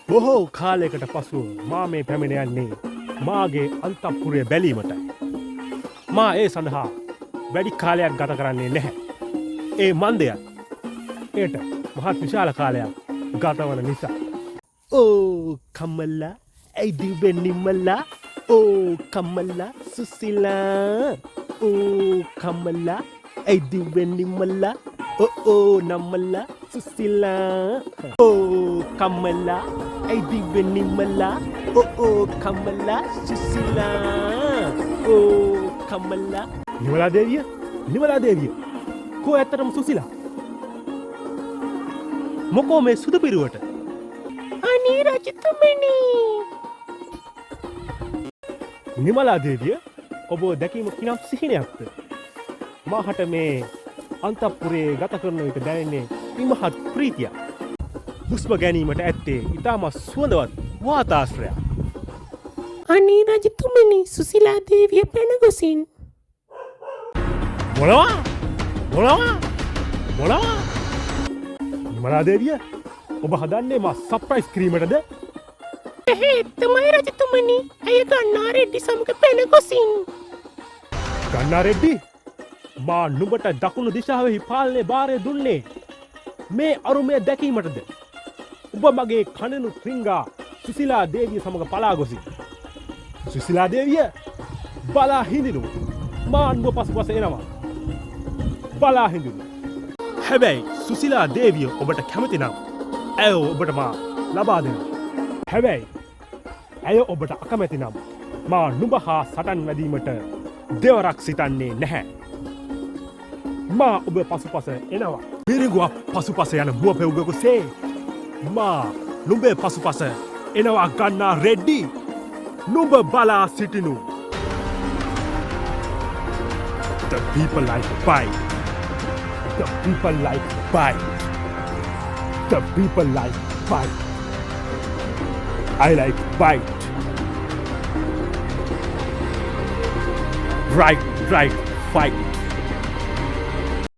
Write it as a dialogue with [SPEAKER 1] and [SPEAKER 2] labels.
[SPEAKER 1] බොහෝ කාලයකට පසුව මා මේ පැමිණ යන්නේ මාගේ අන්තපුරය බැලීමටයි. මා ඒ සඳහා වැඩි කාලයක් ගත කරන්නේ නැහැ. ඒ මන්දයත් ඒට මහත් විශාල කාලයක් ගතවන නිසා. ඕ කම්මල්ලා ඇයිදිවෙ නිමල්ලා ඕ කම්මල්ලා සුසිලා ඕ කම්මල්ලා ඇයිදිවෙ නිමල්ලා ඕ නම්මල්ලා සුසිලා ඕ කම්මල්ලා ඇයිදිවෙ නිමල්ලා ඕ කම්මල්ලා සුසිලා ඕ කම්මල්ලා නිමලා දේවිය කෝ ඇත්තටම සුසිලා මොකෝ මේ සුදු පිරුවට
[SPEAKER 2] අනේ රජතුමනි
[SPEAKER 1] නිමලා දේවිය ඔබ දැකීම කිනම් සිහිනයක්ද මාහට මේ අන්තපුරේ ගත කරන විට දැනෙන්නේ ඉමහත් ප්‍රීතියක් හුස්ම ගැනීමට ඇත්තේ ඉතාම සුවඳවත් වාතාශ්‍රයක්
[SPEAKER 2] අනේ රජතුමනි සුසිලා දේවිය පැන ගොසින්
[SPEAKER 1] මොනවා නිමලා දේවිය ඔබ හදන්නේ මා සප්‍රයිස් කිරීමටද
[SPEAKER 2] තමයි රජතුමනි ඇය ගන්නා රෙඩ්ඩි සමග පැන ගොසින්
[SPEAKER 1] ගන්නා රෙඩ්ඩි මා නුඹට දකුණු දිශාවෙහි පාලනය භාරය දුන්නේ මේ අරුමය දැකීමටද ඔබ මගේ කණනු ත්‍රිංගා සුසිලා දේවිය සමඟ පලා ගොසි සුසිලා දේවිය බලා හිඳිනු මා නුඹ පසුපස එනවා බලා හිඳිනු හැබැයි සුසිලා දේවිය ඔබට කැමති නම් ඇය ඔබට මා ලබා දෙනවා හැබැයි ඇය ඔබට අකමැති නම් මා නුඹ හා සටන් වැදීමට දෙවරක් සිතන්නේ නැහැ මා ඔබ පසුපස එනවා පිරිගුවක් පසුපස යන මුව පෙව්ගකුසේ මා නුඹේ පසුපස එනවා ගන්නා රෙඩ්ඩි නුඹ බලා සිටිනු The people like bite The people like bite The people like bite I like bite Right, fight